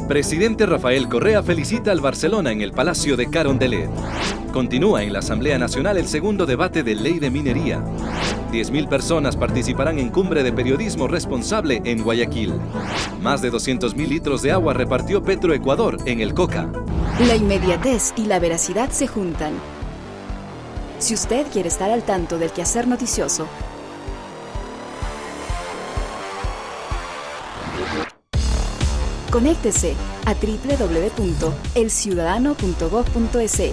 Presidente Rafael Correa felicita al Barcelona en el Palacio de Carondelet. Continúa en la Asamblea Nacional el segundo debate de Ley de Minería. 10.000 personas participarán en Cumbre de Periodismo Responsable en Guayaquil. Más de 200.000 litros de agua repartió Petroecuador en el Coca. La inmediatez y la veracidad se juntan. Si usted quiere estar al tanto del quehacer noticioso, conéctese a www.elciudadano.gov.es.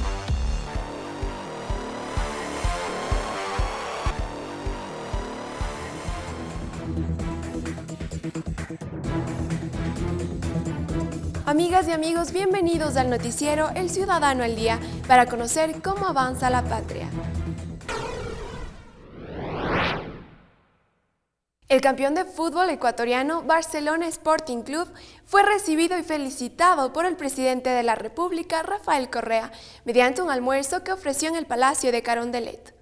Amigas y amigos, bienvenidos al noticiero El Ciudadano al Día para conocer cómo avanza la patria. El campeón de fútbol ecuatoriano Barcelona Sporting Club fue recibido y felicitado por el presidente de la República, Rafael Correa, mediante un almuerzo que ofreció en el Palacio de Carondelet.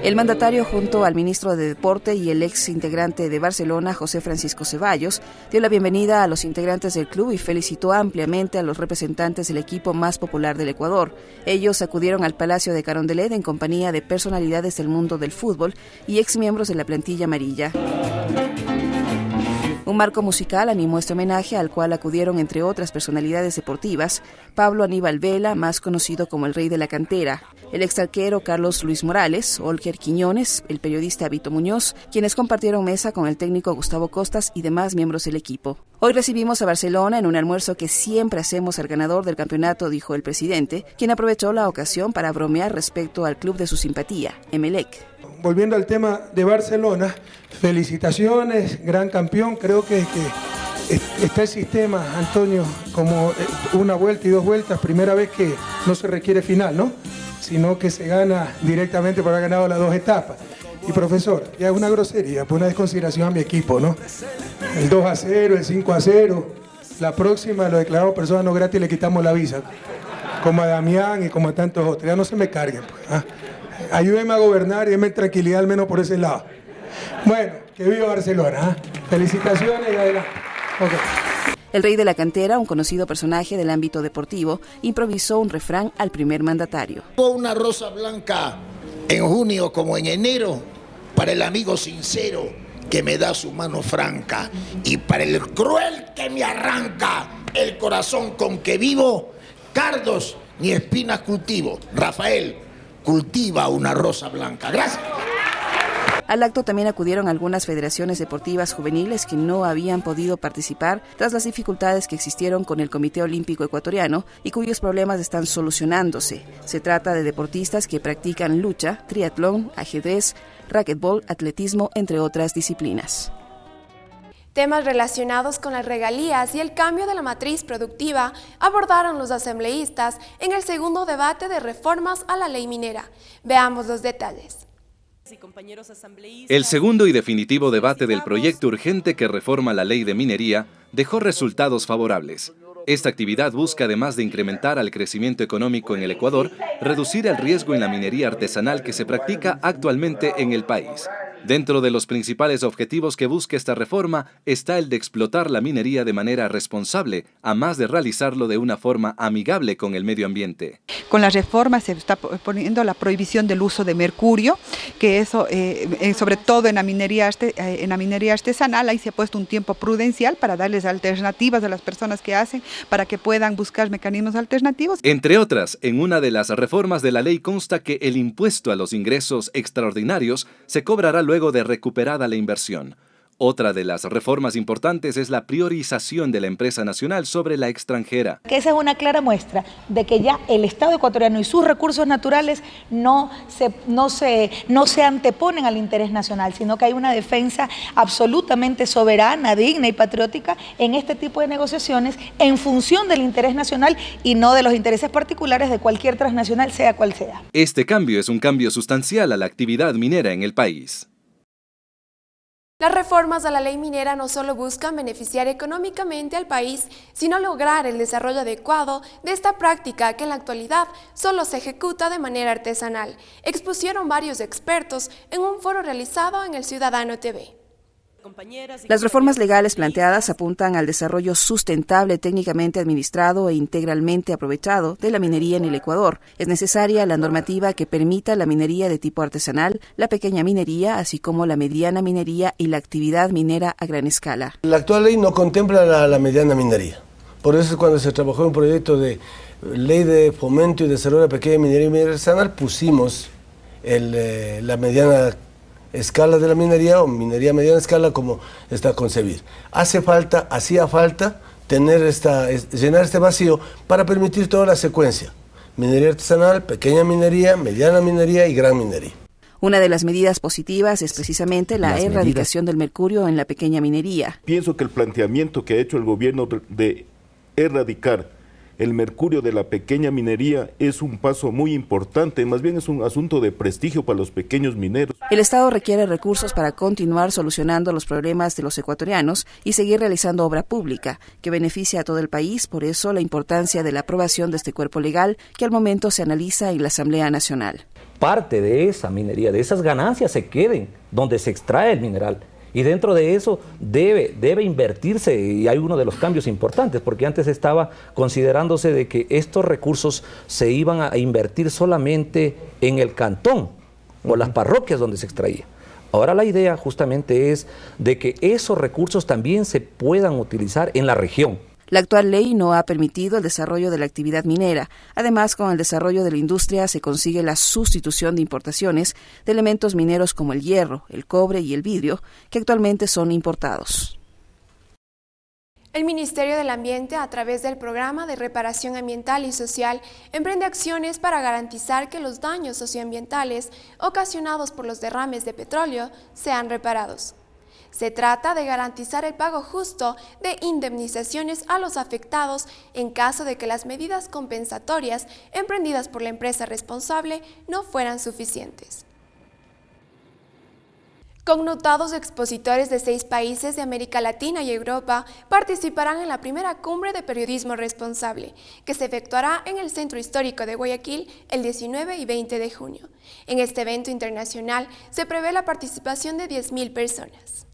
El mandatario, junto al ministro de Deporte y el ex integrante de Barcelona, José Francisco Ceballos, dio la bienvenida a los integrantes del club y felicitó ampliamente a los representantes del equipo más popular del Ecuador. Ellos acudieron al Palacio de Carondelet en compañía de personalidades del mundo del fútbol y exmiembros de la plantilla amarilla. Un marco musical animó este homenaje, al cual acudieron, entre otras personalidades deportivas, Pablo Aníbal Vela, más conocido como el Rey de la Cantera, el exarquero Carlos Luis Morales, Olger Quiñones, el periodista Vito Muñoz, quienes compartieron mesa con el técnico Gustavo Costas y demás miembros del equipo. Hoy recibimos a Barcelona en un almuerzo que siempre hacemos al ganador del campeonato, dijo el presidente, quien aprovechó la ocasión para bromear respecto al club de su simpatía, Emelec. Volviendo al tema de Barcelona, felicitaciones, gran campeón. Creo que está el sistema, Antonio, como una vuelta y dos vueltas, primera vez que no se requiere final, ¿no? Sino que se gana directamente por haber ganado las dos etapas. Y profesor, ya es una grosería, pues una desconsideración a mi equipo, ¿no? El 2-0, el 5-0, la próxima lo declaramos persona no grata y le quitamos la visa, como a Damián y como a tantos otros. Ya no se me carguen, pues, ¿ah? Ayúdenme a gobernar y denme tranquilidad al menos por ese lado. Bueno, que viva Barcelona, ¿eh? Felicitaciones y adelante. Okay. El Rey de la Cantera, un conocido personaje del ámbito deportivo, improvisó un refrán al primer mandatario. Una rosa blanca en junio como en enero para el amigo sincero que me da su mano franca, y para el cruel que me arranca el corazón con que vivo, cardos ni espinas cultivo. Rafael, cultiva una rosa blanca. Gracias. Al acto también acudieron algunas federaciones deportivas juveniles que no habían podido participar tras las dificultades que existieron con el Comité Olímpico Ecuatoriano y cuyos problemas están solucionándose. Se trata de deportistas que practican lucha, triatlón, ajedrez, racquetball, atletismo, entre otras disciplinas. Temas relacionados con las regalías y el cambio de la matriz productiva abordaron los asambleístas en el segundo debate de reformas a la ley minera. Veamos los detalles. El segundo y definitivo debate del proyecto urgente que reforma la ley de minería dejó resultados favorables. Esta actividad busca, además de incrementar el crecimiento económico en el Ecuador, reducir el riesgo en la minería artesanal que se practica actualmente en el país. Dentro de los principales objetivos que busca esta reforma está el de explotar la minería de manera responsable, a más de realizarlo de una forma amigable con el medio ambiente. Con la reforma se está poniendo la prohibición del uso de mercurio, que eso, sobre todo en la minería artesanal, ahí se ha puesto un tiempo prudencial para darles alternativas a las personas que hacen, para que puedan buscar mecanismos alternativos. Entre otras, en una de las reformas de la ley consta que el impuesto a los ingresos extraordinarios se cobrará luego de recuperada la inversión. Otra de las reformas importantes es la priorización de la empresa nacional sobre la extranjera. Que esa es una clara muestra de que ya el Estado ecuatoriano y sus recursos naturales no se anteponen al interés nacional, sino que hay una defensa absolutamente soberana, digna y patriótica en este tipo de negociaciones en función del interés nacional y no de los intereses particulares de cualquier transnacional, sea cual sea. Este cambio es un cambio sustancial a la actividad minera en el país. Las reformas a la ley minera no solo buscan beneficiar económicamente al país, sino lograr el desarrollo adecuado de esta práctica que en la actualidad solo se ejecuta de manera artesanal, expusieron varios expertos en un foro realizado en El Ciudadano TV. Las reformas legales planteadas apuntan al desarrollo sustentable, técnicamente administrado e integralmente aprovechado de la minería en el Ecuador. Es necesaria la normativa que permita la minería de tipo artesanal, la pequeña minería, así como la mediana minería y la actividad minera a gran escala. La actual ley no contempla la mediana minería. Por eso cuando se trabajó en un proyecto de ley de fomento y desarrollo de la pequeña minería y minería artesanal, pusimos la mediana escala de la minería o minería mediana escala como está concebida. Hacía falta llenar este vacío para permitir toda la secuencia: minería artesanal, pequeña minería, mediana minería y gran minería. Una de las medidas positivas es precisamente la erradicación del mercurio en la pequeña minería. Pienso que el planteamiento que ha hecho el gobierno de erradicar el mercurio de la pequeña minería es un paso muy importante, más bien es un asunto de prestigio para los pequeños mineros. El Estado requiere recursos para continuar solucionando los problemas de los ecuatorianos y seguir realizando obra pública que beneficia a todo el país. Por eso la importancia de la aprobación de este cuerpo legal que al momento se analiza en la Asamblea Nacional. Parte de esa minería, de esas ganancias se queden donde se extrae el mineral. Y dentro de eso debe invertirse, y hay uno de los cambios importantes, porque antes estaba considerándose de que estos recursos se iban a invertir solamente en el cantón o las parroquias donde se extraía. Ahora la idea justamente es de que esos recursos también se puedan utilizar en la región. La actual ley no ha permitido el desarrollo de la actividad minera. Además, con el desarrollo de la industria se consigue la sustitución de importaciones de elementos mineros como el hierro, el cobre y el vidrio, que actualmente son importados. El Ministerio del Ambiente, a través del Programa de Reparación Ambiental y Social, emprende acciones para garantizar que los daños socioambientales ocasionados por los derrames de petróleo sean reparados. Se trata de garantizar el pago justo de indemnizaciones a los afectados en caso de que las medidas compensatorias emprendidas por la empresa responsable no fueran suficientes. Connotados expositores de 6 países de América Latina y Europa participarán en la primera cumbre de periodismo responsable, que se efectuará en el Centro Histórico de Guayaquil el 19 y 20 de junio. En este evento internacional se prevé la participación de 10.000 personas.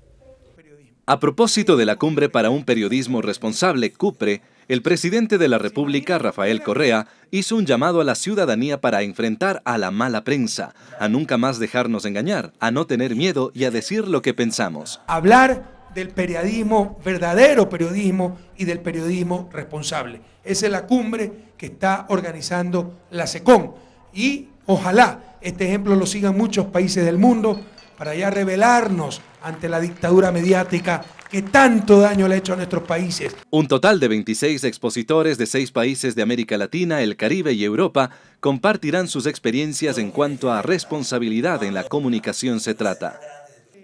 A propósito de la Cumbre para un Periodismo Responsable, CUPRE, el presidente de la República, Rafael Correa, hizo un llamado a la ciudadanía para enfrentar a la mala prensa, a nunca más dejarnos engañar, a no tener miedo y a decir lo que pensamos. Hablar del periodismo, verdadero periodismo y del periodismo responsable. Esa es la cumbre que está organizando la SECON y ojalá este ejemplo lo sigan muchos países del mundo para ya rebelarnos ante la dictadura mediática que tanto daño le ha hecho a nuestros países. Un total de 26 expositores de 6 países de América Latina, el Caribe y Europa compartirán sus experiencias en cuanto a responsabilidad en la comunicación se trata.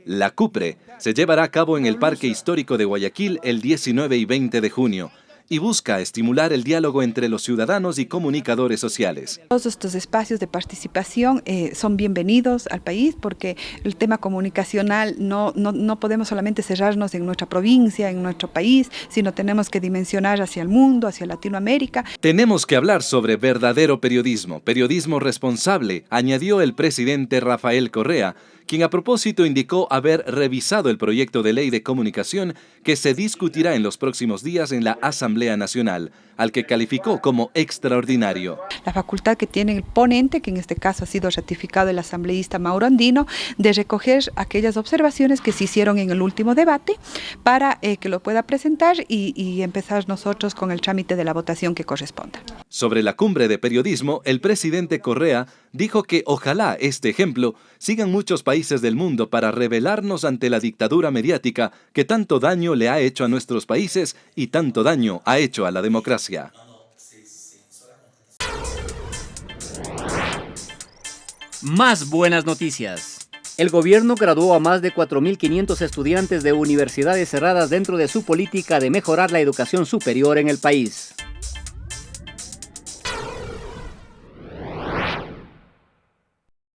La CUPRE se llevará a cabo en el Parque Histórico de Guayaquil el 19 y 20 de junio. Y busca estimular el diálogo entre los ciudadanos y comunicadores sociales. Todos estos espacios de participación son bienvenidos al país porque el tema comunicacional no podemos solamente cerrarnos en nuestra provincia, en nuestro país, sino tenemos que dimensionar hacia el mundo, hacia Latinoamérica. Tenemos que hablar sobre verdadero periodismo, periodismo responsable, añadió el presidente Rafael Correa, quien a propósito indicó haber revisado el proyecto de ley de comunicación que se discutirá en los próximos días en la Asamblea Nacional, al que calificó como extraordinario. La facultad que tiene el ponente, que en este caso ha sido ratificado el asambleísta Mauro Andino, de recoger aquellas observaciones que se hicieron en el último debate para que lo pueda presentar y empezar nosotros con el trámite de la votación que corresponda. Sobre la cumbre de periodismo, el presidente Correa dijo que ojalá este ejemplo sigan muchos países del mundo para rebelarnos ante la dictadura mediática que tanto daño le ha hecho a nuestros países y tanto daño ha hecho a la democracia. Más buenas noticias. El gobierno graduó a más de 4.500 estudiantes de universidades cerradas dentro de su política de mejorar la educación superior en el país.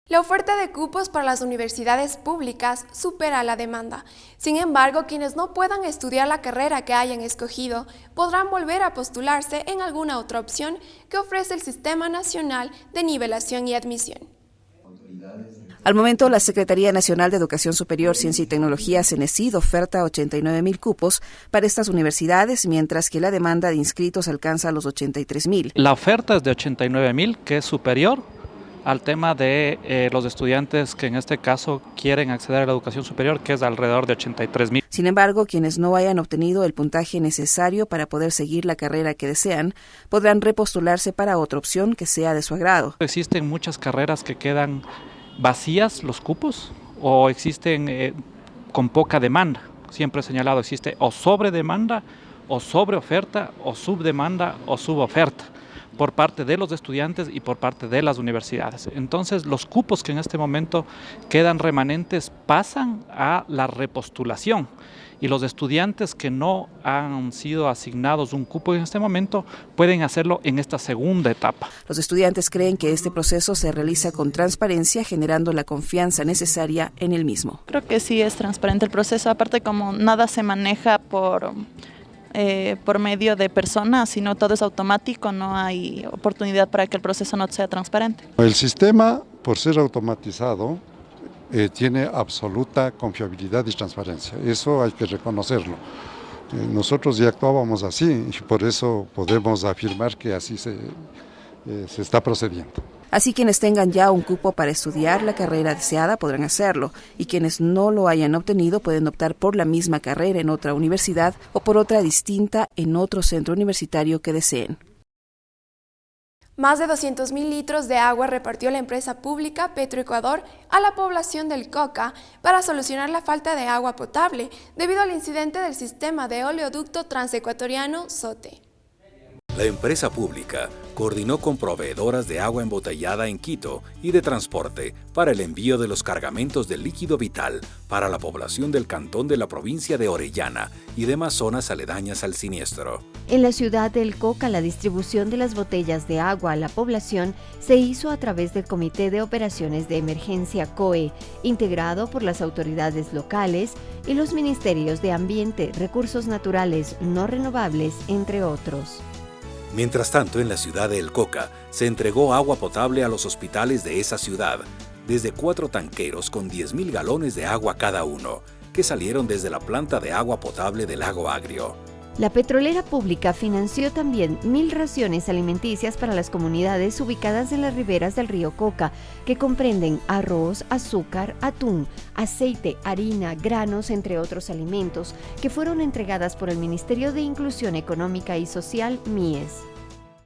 La oferta de cupos para las universidades públicas supera la demanda. Sin embargo, quienes no puedan estudiar la carrera que hayan escogido podrán volver a postularse en alguna otra opción que ofrece el Sistema Nacional de Nivelación y Admisión. Al momento, la Secretaría Nacional de Educación Superior, Ciencia y Tecnología, CENESID, oferta 89.000 cupos para estas universidades, mientras que la demanda de inscritos alcanza los 83.000. La oferta es de 89.000, que es superior al tema de los estudiantes que en este caso quieren acceder a la educación superior, que es alrededor de 83.000. Sin embargo, quienes no hayan obtenido el puntaje necesario para poder seguir la carrera que desean, podrán repostularse para otra opción que sea de su agrado. Existen muchas carreras que quedan vacías los cupos o existen con poca demanda. Siempre he señalado, existe o sobredemanda o sobreoferta o subdemanda o suboferta por parte de los estudiantes y por parte de las universidades. Entonces, los cupos que en este momento quedan remanentes pasan a la repostulación y los estudiantes que no han sido asignados un cupo en este momento pueden hacerlo en esta segunda etapa. Los estudiantes creen que este proceso se realiza con transparencia, generando la confianza necesaria en el mismo. Creo que sí es transparente el proceso, aparte como nada se maneja por medio de personas, sino todo es automático, no hay oportunidad para que el proceso no sea transparente. El sistema, por ser automatizado, tiene absoluta confiabilidad y transparencia, eso hay que reconocerlo. Nosotros ya actuábamos así y por eso podemos afirmar que así se está procediendo. Así quienes tengan ya un cupo para estudiar la carrera deseada podrán hacerlo, y quienes no lo hayan obtenido pueden optar por la misma carrera en otra universidad o por otra distinta en otro centro universitario que deseen. Más de 200.000 litros de agua repartió la empresa pública Petroecuador a la población del Coca para solucionar la falta de agua potable debido al incidente del sistema de oleoducto transecuatoriano SOTE. La empresa pública coordinó con proveedoras de agua embotellada en Quito y de transporte para el envío de los cargamentos de líquido vital para la población del cantón de la provincia de Orellana y demás zonas aledañas al siniestro. En la ciudad del Coca, la distribución de las botellas de agua a la población se hizo a través del Comité de Operaciones de Emergencia COE, integrado por las autoridades locales y los ministerios de Ambiente, Recursos Naturales no renovables, entre otros. Mientras tanto, en la ciudad de El Coca se entregó agua potable a los hospitales de esa ciudad, desde 4 tanqueros con 10.000 galones de agua cada uno, que salieron desde la planta de agua potable del Lago Agrio. La petrolera pública financió también 1.000 raciones alimenticias para las comunidades ubicadas en las riberas del río Coca, que comprenden arroz, azúcar, atún, aceite, harina, granos, entre otros alimentos, que fueron entregadas por el Ministerio de Inclusión Económica y Social, MIES.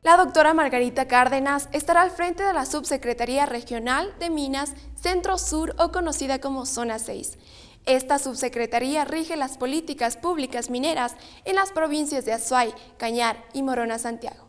La doctora Margarita Cárdenas estará al frente de la Subsecretaría Regional de Minas Centro Sur, o conocida como Zona 6. Esta subsecretaría rige las políticas públicas mineras en las provincias de Azuay, Cañar y Morona Santiago.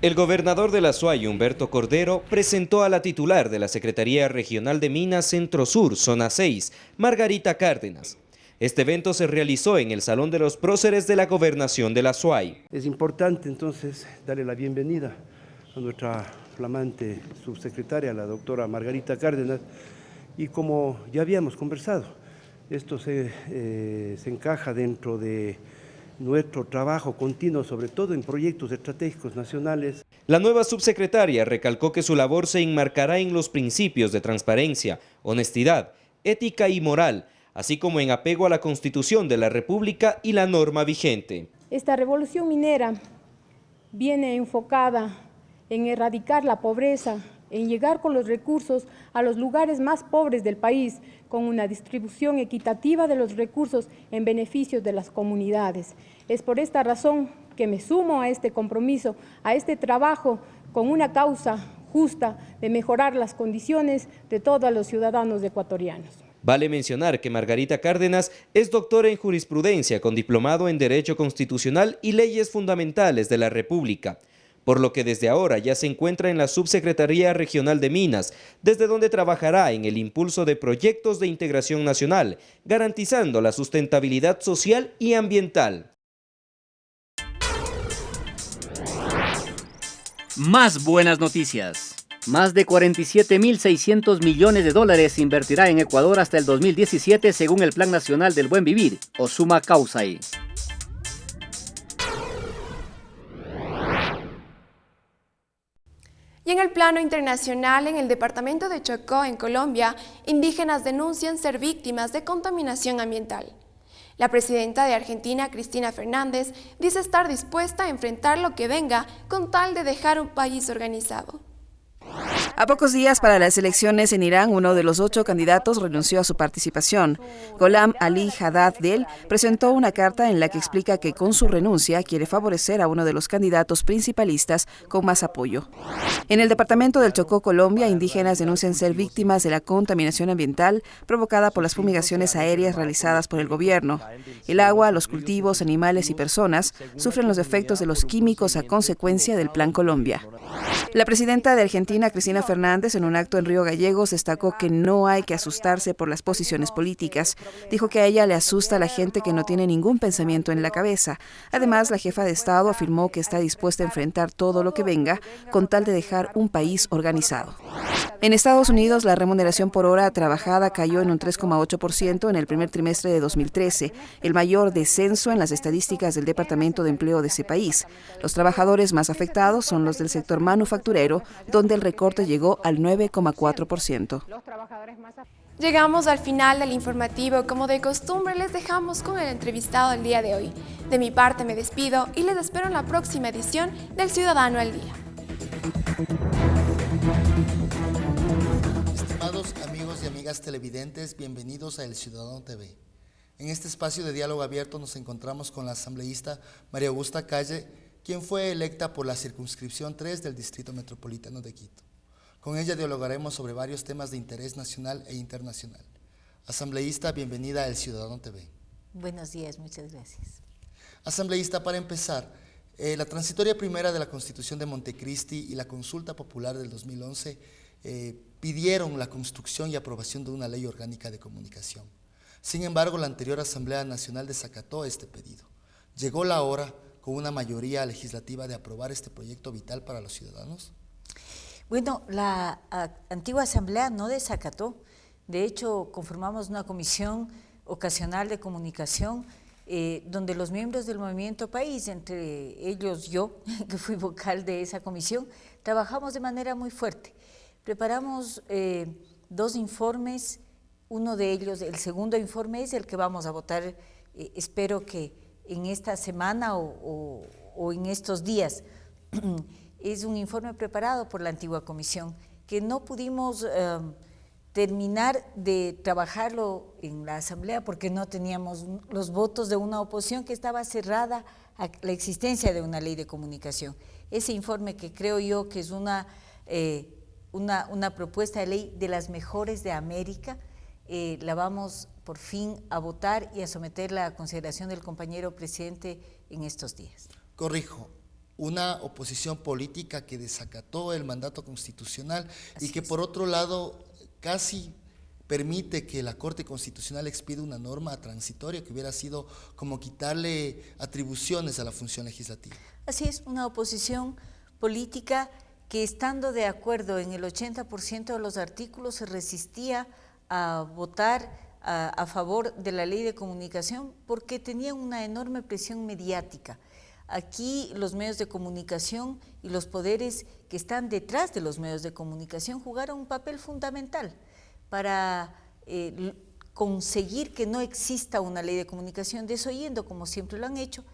El gobernador de la Azuay, Humberto Cordero, presentó a la titular de la Secretaría Regional de Minas Centro Sur, Zona 6, Margarita Cárdenas. Este evento se realizó en el Salón de los Próceres de la Gobernación de la Azuay. Es importante entonces darle la bienvenida a nuestra flamante subsecretaria, la doctora Margarita Cárdenas, y como ya habíamos conversado, esto se encaja dentro de nuestro trabajo continuo, sobre todo en proyectos estratégicos nacionales. La nueva subsecretaria recalcó que su labor se enmarcará en los principios de transparencia, honestidad, ética y moral, así como en apego a la Constitución de la República y la norma vigente. Esta revolución minera viene enfocada en erradicar la pobreza, en llegar con los recursos a los lugares más pobres del país, con una distribución equitativa de los recursos en beneficio de las comunidades. Es por esta razón que me sumo a este compromiso, a este trabajo con una causa justa de mejorar las condiciones de todos los ciudadanos ecuatorianos. Vale mencionar que Margarita Cárdenas es doctora en jurisprudencia con diplomado en Derecho Constitucional y Leyes Fundamentales de la República, por lo que desde ahora ya se encuentra en la Subsecretaría Regional de Minas, desde donde trabajará en el impulso de proyectos de integración nacional, garantizando la sustentabilidad social y ambiental. Más buenas noticias. Más de 47.600 millones de dólares se invertirá en Ecuador hasta el 2017 según el Plan Nacional del Buen Vivir, o Suma Causai. Y en el plano internacional, en el departamento de Chocó, en Colombia, indígenas denuncian ser víctimas de contaminación ambiental. La presidenta de Argentina, Cristina Fernández, dice estar dispuesta a enfrentar lo que venga con tal de dejar un país organizado. A pocos días para las elecciones en Irán, uno de los 8 candidatos renunció a su participación. Gholam Ali Haddad Del presentó una carta en la que explica que con su renuncia quiere favorecer a uno de los candidatos principalistas con más apoyo. En el departamento del Chocó, Colombia, indígenas denuncian ser víctimas de la contaminación ambiental provocada por las fumigaciones aéreas realizadas por el gobierno. El agua, los cultivos, animales y personas sufren los efectos de los químicos a consecuencia del Plan Colombia. La presidenta de Argentina, Cristina Fernández, en un acto en Río Gallegos, destacó que no hay que asustarse por las posiciones políticas. Dijo que a ella le asusta la gente que no tiene ningún pensamiento en la cabeza. Además, la jefa de Estado afirmó que está dispuesta a enfrentar todo lo que venga con tal de dejar un país organizado. En Estados Unidos, la remuneración por hora trabajada cayó en un 3,8% en el primer trimestre de 2013, el mayor descenso en las estadísticas del Departamento de Empleo de ese país. Los trabajadores más afectados son los del sector manufacturero, donde el recorte llegó al 9,4%. Llegamos al final del informativo. Como de costumbre, les dejamos con el entrevistado del día de hoy. De mi parte me despido y les espero en la próxima edición del Ciudadano al Día. Estimados amigos y amigas televidentes, bienvenidos a El Ciudadano TV. En este espacio de diálogo abierto nos encontramos con la asambleísta María Augusta Calle, quien fue electa por la circunscripción 3 del Distrito Metropolitano de Quito. Con ella dialogaremos sobre varios temas de interés nacional e internacional. Asambleísta, bienvenida a El Ciudadano TV. Buenos días, muchas gracias. Asambleísta, para empezar, la transitoria primera de la Constitución de Montecristi y la consulta popular del 2011 pidieron la construcción y aprobación de una ley orgánica de comunicación. Sin embargo, la anterior Asamblea Nacional desacató este pedido. Llegó la hora, con una mayoría legislativa, de aprobar este proyecto vital para los ciudadanos. Bueno, la antigua Asamblea no desacató. De hecho, conformamos una comisión ocasional de comunicación donde los miembros del Movimiento País, entre ellos yo, que fui vocal de esa comisión, trabajamos de manera muy fuerte. Preparamos 2 informes, uno de ellos, el segundo informe es el que vamos a votar, espero que en esta semana o en estos días. Es un informe preparado por la antigua comisión que no pudimos terminar de trabajarlo en la Asamblea porque no teníamos los votos de una oposición que estaba cerrada a la existencia de una ley de comunicación. Ese informe, que creo yo que es una propuesta de ley de las mejores de América, la vamos por fin a votar y a someterla a consideración del compañero presidente en estos días. Corrijo, una oposición política que desacató el mandato constitucional y que por otro lado casi permite que la Corte Constitucional expida una norma transitoria que hubiera sido como quitarle atribuciones a la función legislativa. Así es, una oposición política que, estando de acuerdo en el 80% de los artículos, se resistía a votar a favor de la ley de comunicación porque tenía una enorme presión mediática. Aquí los medios de comunicación y los poderes que están detrás de los medios de comunicación jugaron un papel fundamental para conseguir que no exista una ley de comunicación, desoyendo, como siempre lo han hecho,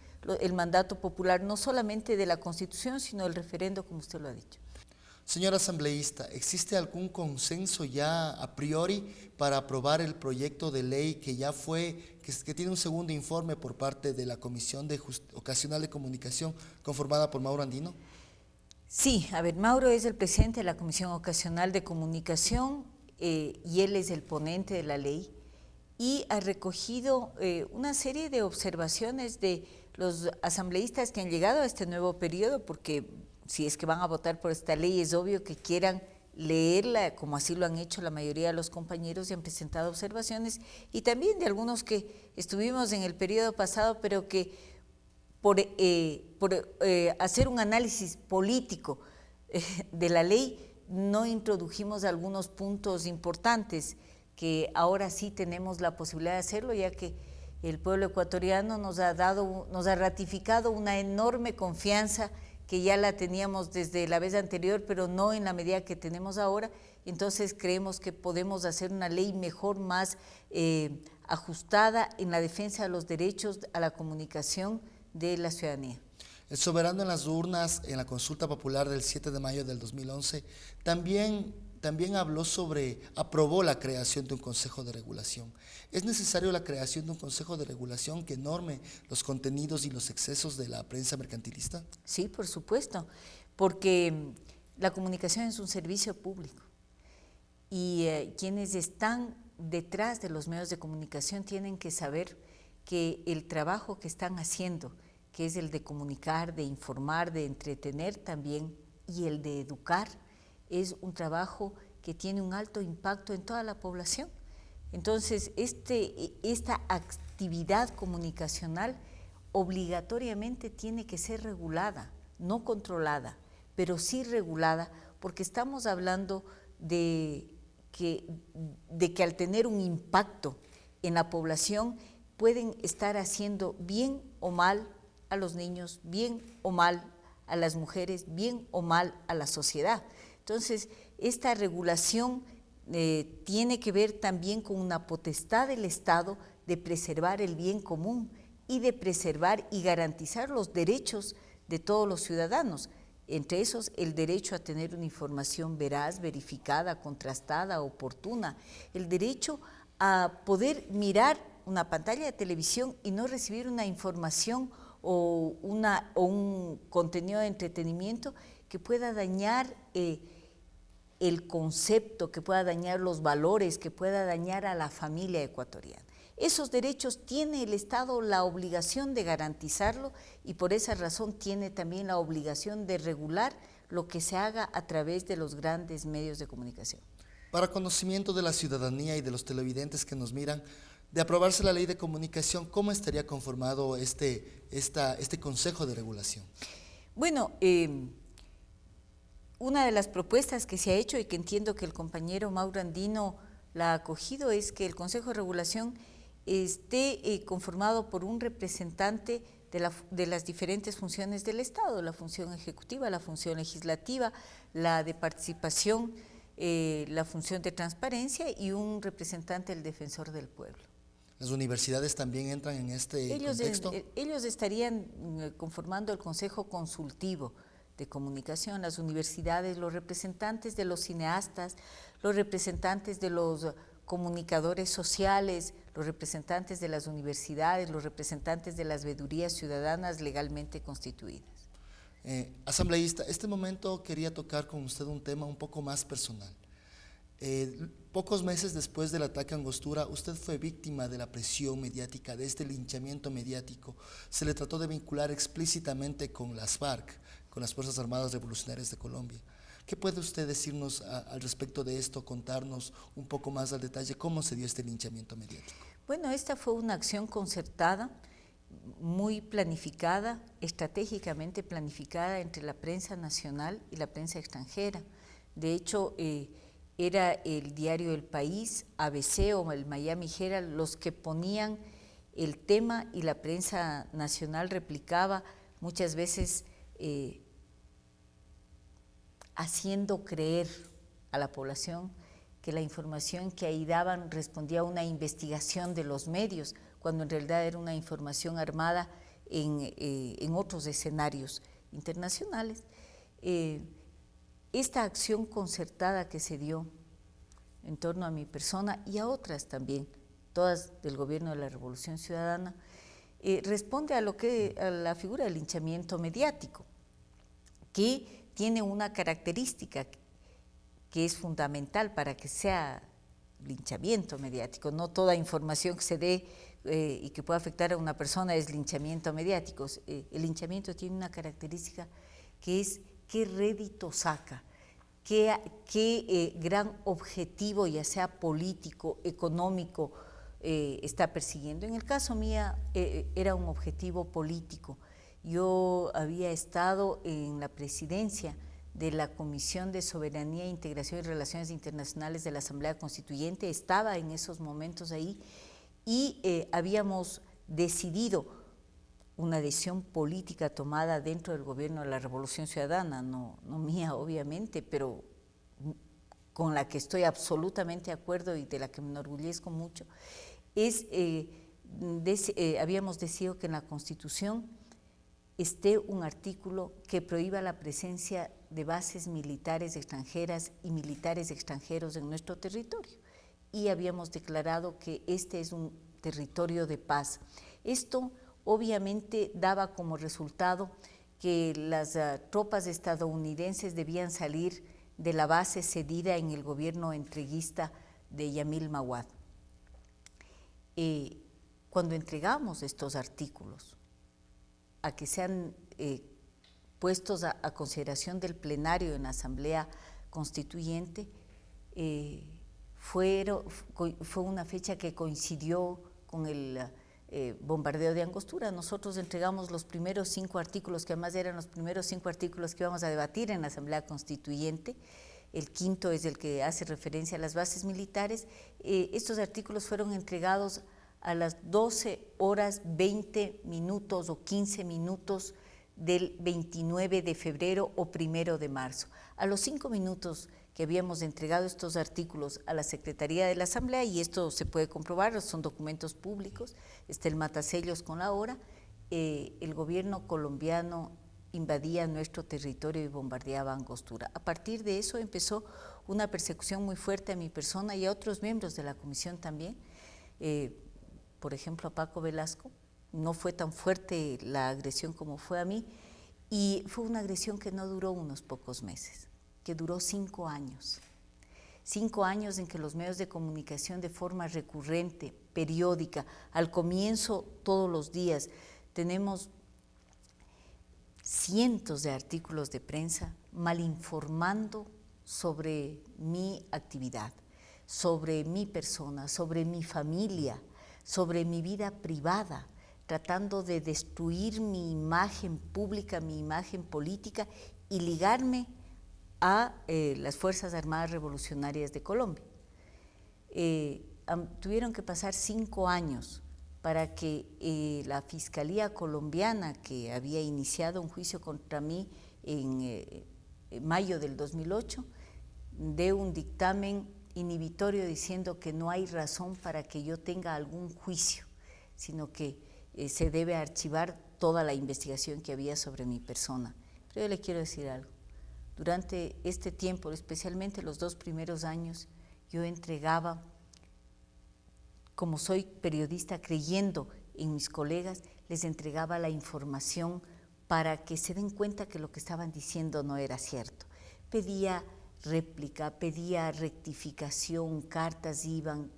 el mandato popular, no solamente de la Constitución, sino del referendo, como usted lo ha dicho. Señora asambleísta, ¿existe algún consenso ya a priori para aprobar el proyecto de ley que ya fue, que tiene un segundo informe por parte de la Comisión Ocasional de Comunicación conformada por Mauro Andino? Sí, a ver, Mauro es el presidente de la Comisión Ocasional de Comunicación y él es el ponente de la ley y ha recogido una serie de observaciones de los asambleístas que han llegado a este nuevo periodo, porque si es que van a votar por esta ley, es obvio que quieran leerla, como así lo han hecho la mayoría de los compañeros y han presentado observaciones, y también de algunos que estuvimos en el periodo pasado, pero que por hacer un análisis político de la ley, no introdujimos algunos puntos importantes que ahora sí tenemos la posibilidad de hacerlo, ya que el pueblo ecuatoriano nos ha ratificado una enorme confianza que ya la teníamos desde la vez anterior, pero no en la medida que tenemos ahora. Entonces creemos que podemos hacer una ley mejor, más ajustada en la defensa de los derechos a la comunicación de la ciudadanía. El soberano en las urnas, en la consulta popular del 7 de mayo del 2011, también aprobó la creación de un consejo de regulación. ¿Es necesario la creación de un consejo de regulación que norme los contenidos y los excesos de la prensa mercantilista? Sí, por supuesto, porque la comunicación es un servicio público y quienes están detrás de los medios de comunicación tienen que saber que el trabajo que están haciendo, que es el de comunicar, de informar, de entretener también, y el de educar, es un trabajo que tiene un alto impacto en toda la población. Entonces, esta actividad comunicacional obligatoriamente tiene que ser regulada, no controlada, pero sí regulada, porque estamos hablando de que al tener un impacto en la población pueden estar haciendo bien o mal a los niños, bien o mal a las mujeres, bien o mal a la sociedad. Entonces, esta regulación tiene que ver también con una potestad del Estado de preservar el bien común y de preservar y garantizar los derechos de todos los ciudadanos, entre esos el derecho a tener una información veraz, verificada, contrastada, oportuna, el derecho a poder mirar una pantalla de televisión y no recibir una información o un contenido de entretenimiento que pueda dañar el concepto, que pueda dañar los valores, que pueda dañar a la familia ecuatoriana. Esos derechos tiene el Estado la obligación de garantizarlo y por esa razón tiene también la obligación de regular lo que se haga a través de los grandes medios de comunicación. Para conocimiento de la ciudadanía y de los televidentes que nos miran, de aprobarse la ley de comunicación, ¿cómo estaría conformado este Consejo de Regulación? Bueno, una de las propuestas que se ha hecho y que entiendo que el compañero Mauro Andino la ha acogido es que el Consejo de Regulación esté conformado por un representante de las diferentes funciones del Estado, la función ejecutiva, la función legislativa, la de participación, la función de transparencia y un representante del defensor del pueblo. ¿Las universidades también entran en este contexto? Ellos estarían conformando el Consejo Consultivo de Comunicación, las universidades, los representantes de los cineastas, los representantes de los comunicadores sociales, los representantes de las universidades, los representantes de las veedurías ciudadanas legalmente constituidas. Asambleísta, este momento quería tocar con usted un tema un poco más personal. Pocos meses después del ataque a Angostura, usted fue víctima de la presión mediática, de este linchamiento mediático. Se le trató de vincular explícitamente con las FARC, con las Fuerzas Armadas Revolucionarias de Colombia. ¿Qué puede usted decirnos al respecto de esto, contarnos un poco más al detalle cómo se dio este linchamiento mediático? Bueno, esta fue una acción concertada, muy planificada, estratégicamente planificada entre la prensa nacional y la prensa extranjera. De hecho, era el diario El País, ABC o el Miami Herald los que ponían el tema y la prensa nacional replicaba, muchas veces haciendo creer a la población que la información que ahí daban respondía a una investigación de los medios, cuando en realidad era una información armada en otros escenarios internacionales. Esta acción concertada que se dio en torno a mi persona y a otras también, todas del gobierno de la Revolución Ciudadana, responde a la figura del linchamiento mediático, que tiene una característica que es fundamental para que sea linchamiento mediático. No toda información que se dé y que pueda afectar a una persona es linchamiento mediático. El linchamiento tiene una característica que es qué rédito saca, qué gran objetivo, ya sea político, económico, está persiguiendo. En el caso mío era un objetivo político. Yo había estado en la presidencia de la Comisión de Soberanía, Integración y Relaciones Internacionales de la Asamblea Constituyente, estaba en esos momentos ahí y habíamos decidido una decisión política tomada dentro del gobierno de la Revolución Ciudadana, no mía obviamente, pero con la que estoy absolutamente de acuerdo y de la que me enorgullezco mucho, es, habíamos decidido que en la Constitución esté un artículo que prohíba la presencia de bases militares extranjeras y militares extranjeros en nuestro territorio. Y habíamos declarado que este es un territorio de paz. Esto obviamente daba como resultado que las tropas estadounidenses debían salir de la base cedida en el gobierno entreguista de Yamil Mahuad. Cuando entregamos estos artículos a que sean puestos a consideración del plenario en la Asamblea Constituyente, fue una fecha que coincidió con el bombardeo de Angostura. Nosotros entregamos los primeros 5 artículos, que además eran los primeros 5 artículos que íbamos a debatir en la Asamblea Constituyente. El quinto es el que hace referencia a las bases militares. Estos artículos fueron entregados a las 12:20 o 15 minutos del 29 de febrero o 1 de marzo. A los 5 minutos que habíamos entregado estos artículos a la Secretaría de la Asamblea, y esto se puede comprobar, son documentos públicos, está el matasellos con la hora, el gobierno colombiano invadía nuestro territorio y bombardeaba Angostura. A partir de eso empezó una persecución muy fuerte a mi persona y a otros miembros de la comisión también, por ejemplo a Paco Velasco. No fue tan fuerte la agresión como fue a mí, y fue una agresión que no duró unos pocos meses, que duró 5 años. 5 años en que los medios de comunicación de forma recurrente, periódica, al comienzo todos los días, tenemos cientos de artículos de prensa malinformando sobre mi actividad, sobre mi persona, sobre mi familia, sobre mi vida privada, tratando de destruir mi imagen pública, mi imagen política y ligarme a las Fuerzas Armadas Revolucionarias de Colombia. Tuvieron que pasar 5 años para que la Fiscalía colombiana, que había iniciado un juicio contra mí en mayo del 2008, dé un dictamen inhibitorio diciendo que no hay razón para que yo tenga algún juicio, sino que se debe archivar toda la investigación que había sobre mi persona. Pero yo le quiero decir algo. Durante este tiempo, especialmente los 2 primeros años, yo entregaba, como soy periodista creyendo en mis colegas, les entregaba la información para que se den cuenta que lo que estaban diciendo no era cierto. Pedía réplica, pedía rectificación, cartas iban,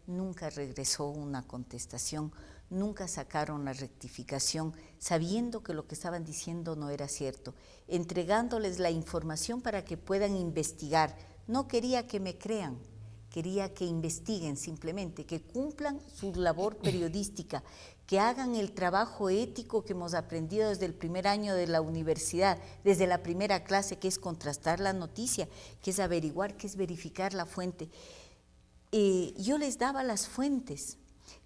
nunca regresó una contestación, nunca sacaron la rectificación, sabiendo que lo que estaban diciendo no era cierto, entregándoles la información para que puedan investigar. No quería que me crean, quería que investiguen simplemente, que cumplan su labor periodística, que hagan el trabajo ético que hemos aprendido desde el primer año de la universidad, desde la primera clase, que es contrastar la noticia, que es averiguar, que es verificar la fuente. Yo les daba las fuentes,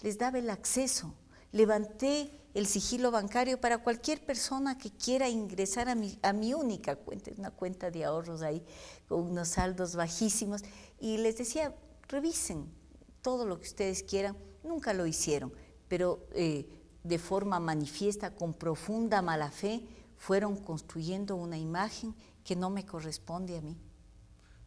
les daba el acceso, levanté el sigilo bancario para cualquier persona que quiera ingresar a mi única cuenta, una cuenta de ahorros ahí con unos saldos bajísimos, y les decía, revisen todo lo que ustedes quieran. Nunca lo hicieron, pero de forma manifiesta, con profunda mala fe, fueron construyendo una imagen que no me corresponde a mí.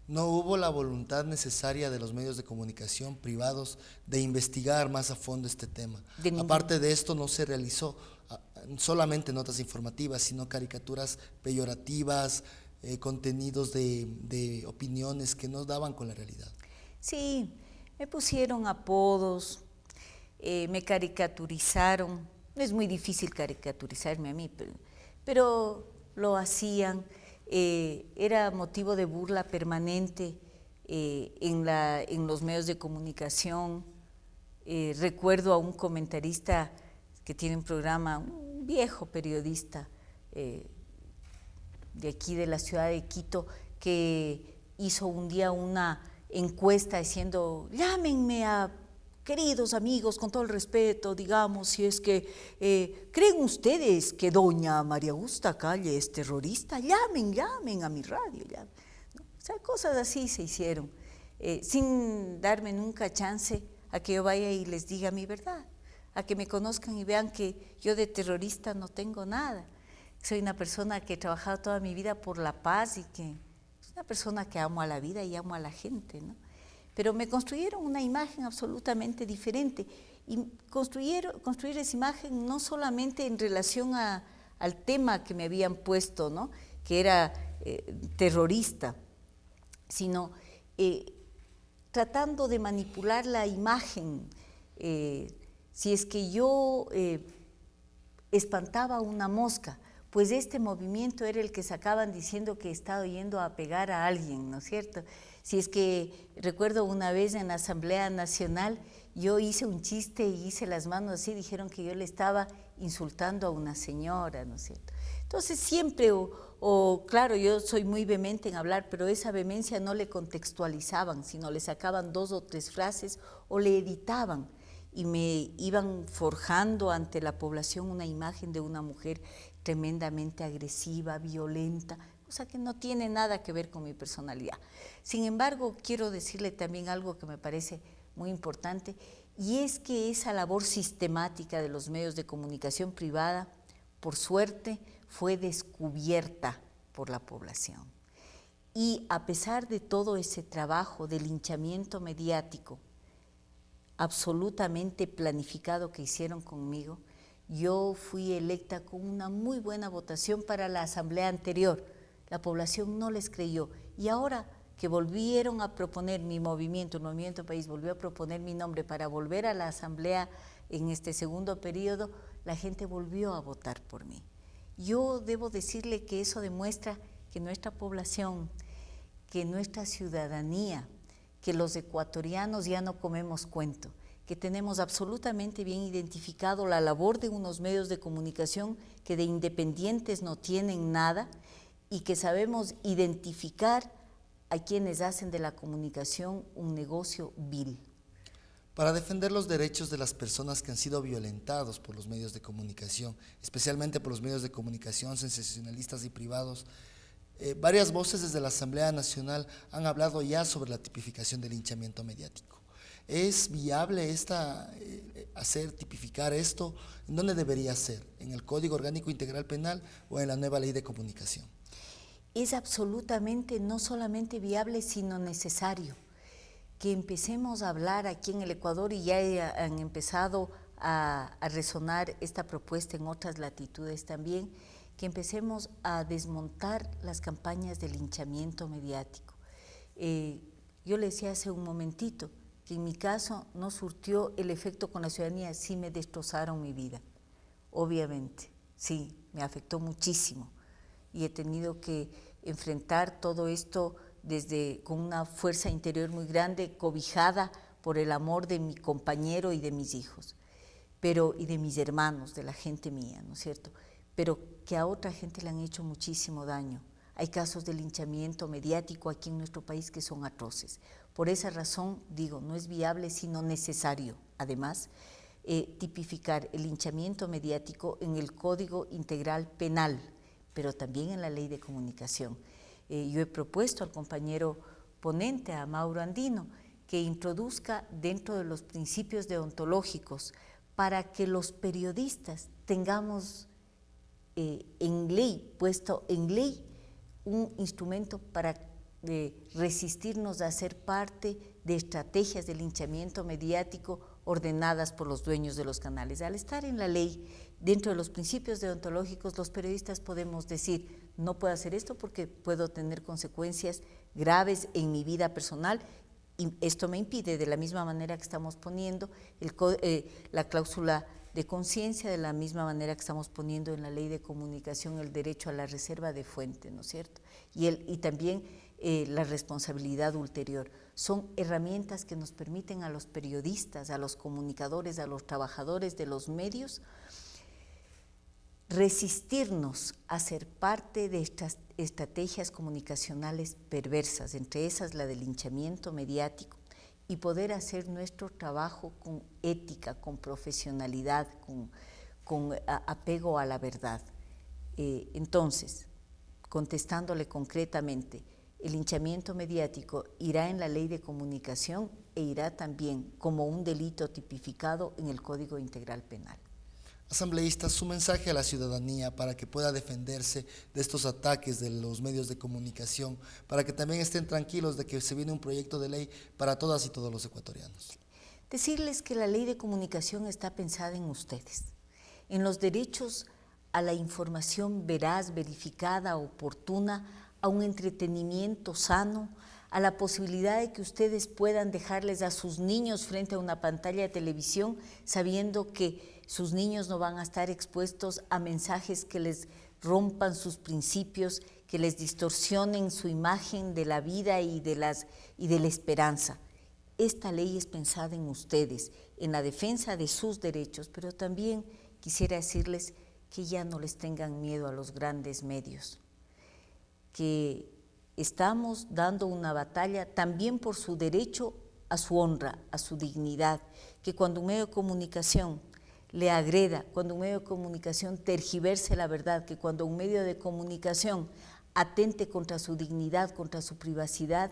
¿No hubo la voluntad necesaria de los medios de comunicación privados de investigar más a fondo este tema? Aparte de esto, no se realizó solamente notas informativas, sino caricaturas peyorativas, contenidos de opiniones que no daban con la realidad. Sí, me pusieron apodos, me caricaturizaron. No es muy difícil caricaturizarme a mí, pero lo hacían. Era motivo de burla permanente en los medios de comunicación. Recuerdo a un comentarista que tiene un programa, un viejo periodista de aquí de la ciudad de Quito, que hizo un día una encuesta diciendo, llámenme a queridos amigos, con todo el respeto, digamos, si es que creen ustedes que doña María Augusta Calle es terrorista, llamen a mi radio, llamen. ¿No? O sea, cosas así se hicieron, sin darme nunca chance a que yo vaya y les diga mi verdad, a que me conozcan y vean que yo de terrorista no tengo nada. Soy una persona que he trabajado toda mi vida por la paz y que es una persona que amo a la vida y amo a la gente, ¿no? Pero me construyeron una imagen absolutamente diferente y construir esa imagen no solamente en relación al tema que me habían puesto, ¿no? Que era terrorista, sino tratando de manipular la imagen. Si es que yo espantaba una mosca, pues este movimiento era el que sacaban diciendo que estaba yendo a pegar a alguien, ¿no es cierto? Si es que recuerdo una vez en la Asamblea Nacional, yo hice un chiste y hice las manos así, dijeron que yo le estaba insultando a una señora, ¿no es cierto? Entonces siempre, claro, yo soy muy vehemente en hablar, pero esa vehemencia no le contextualizaban, sino le sacaban 2 o 3 frases o le editaban y me iban forjando ante la población una imagen de una mujer tremendamente agresiva, violenta, cosa que no tiene nada que ver con mi personalidad. Sin embargo, quiero decirle también algo que me parece muy importante, y es que esa labor sistemática de los medios de comunicación privada, por suerte, fue descubierta por la población. Y a pesar de todo ese trabajo de linchamiento mediático absolutamente planificado que hicieron conmigo, yo fui electa con una muy buena votación para la asamblea anterior. La población no les creyó y ahora que volvieron a proponer mi movimiento, el Movimiento País volvió a proponer mi nombre para volver a la asamblea en este segundo periodo, la gente volvió a votar por mí. Yo debo decirle que eso demuestra que nuestra población, que nuestra ciudadanía, que los ecuatorianos ya no comemos cuento, que tenemos absolutamente bien identificado la labor de unos medios de comunicación que de independientes no tienen nada y que sabemos identificar a quienes hacen de la comunicación un negocio vil. Para defender los derechos de las personas que han sido violentados por los medios de comunicación, especialmente por los medios de comunicación sensacionalistas y privados, varias voces desde la Asamblea Nacional han hablado ya sobre la tipificación del linchamiento mediático. ¿Es viable tipificar esto? ¿En dónde debería ser? ¿En el Código Orgánico Integral Penal o en la nueva Ley de Comunicación? Es absolutamente no solamente viable, sino necesario que empecemos a hablar aquí en el Ecuador, y ya han empezado a resonar esta propuesta en otras latitudes también, que empecemos a desmontar las campañas de linchamiento mediático. Yo le decía hace un momentito que en mi caso no surtió el efecto con la ciudadanía, sí me destrozaron mi vida, obviamente, sí, me afectó muchísimo y he tenido que enfrentar todo esto con una fuerza interior muy grande, cobijada por el amor de mi compañero y de mis hijos, y de mis hermanos, de la gente mía, ¿no es cierto? Pero que a otra gente le han hecho muchísimo daño. Hay casos de linchamiento mediático aquí en nuestro país que son atroces. Por esa razón, digo, no es viable sino necesario, además, tipificar el linchamiento mediático en el Código Integral Penal, pero también en la Ley de Comunicación. Yo he propuesto al compañero ponente, a Mauro Andino, que introduzca dentro de los principios deontológicos para que los periodistas tengamos puesto en ley, un instrumento para resistirnos a ser parte de estrategias de linchamiento mediático ordenadas por los dueños de los canales. Al estar en la ley, dentro de los principios deontológicos, los periodistas podemos decir, no puedo hacer esto porque puedo tener consecuencias graves en mi vida personal, y esto me impide, de la misma manera que estamos poniendo la cláusula de conciencia, de la misma manera que estamos poniendo en la Ley de Comunicación el derecho a la reserva de fuente, ¿no es cierto? Y también la responsabilidad ulterior. Son herramientas que nos permiten a los periodistas, a los comunicadores, a los trabajadores de los medios, resistirnos a ser parte de estas estrategias comunicacionales perversas, entre esas la del linchamiento mediático, y poder hacer nuestro trabajo con ética, con profesionalidad, con apego a la verdad. Entonces, contestándole concretamente, el linchamiento mediático irá en la ley de comunicación e irá también como un delito tipificado en el Código Integral Penal. Asambleísta, su mensaje a la ciudadanía para que pueda defenderse de estos ataques de los medios de comunicación, para que también estén tranquilos de que se viene un proyecto de ley para todas y todos los ecuatorianos. Decirles que la ley de comunicación está pensada en ustedes, en los derechos a la información veraz, verificada, oportuna, a un entretenimiento sano, a la posibilidad de que ustedes puedan dejarles a sus niños frente a una pantalla de televisión sabiendo que sus niños no van a estar expuestos a mensajes que les rompan sus principios, que les distorsionen su imagen de la vida y de la esperanza. Esta ley es pensada en ustedes, en la defensa de sus derechos, pero también quisiera decirles que ya no les tengan miedo a los grandes medios, que estamos dando una batalla también por su derecho a su honra, a su dignidad, que cuando un medio de comunicación le agreda, cuando un medio de comunicación tergiverse la verdad, que cuando un medio de comunicación atente contra su dignidad, contra su privacidad,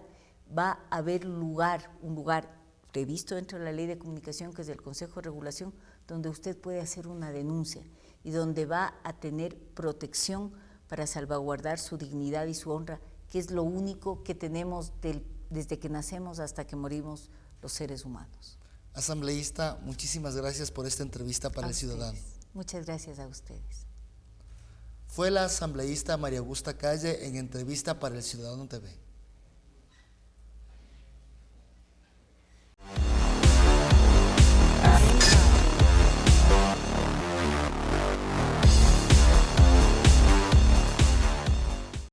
va a haber un lugar previsto dentro de la ley de comunicación, que es el Consejo de Regulación, donde usted puede hacer una denuncia y donde va a tener protección para salvaguardar su dignidad y su honra, que es lo único que tenemos desde que nacemos hasta que morimos los seres humanos. Asambleísta, muchísimas gracias por esta entrevista para El Ciudadano. Muchas gracias a ustedes. Fue la asambleísta María Augusta Calle en entrevista para El Ciudadano TV.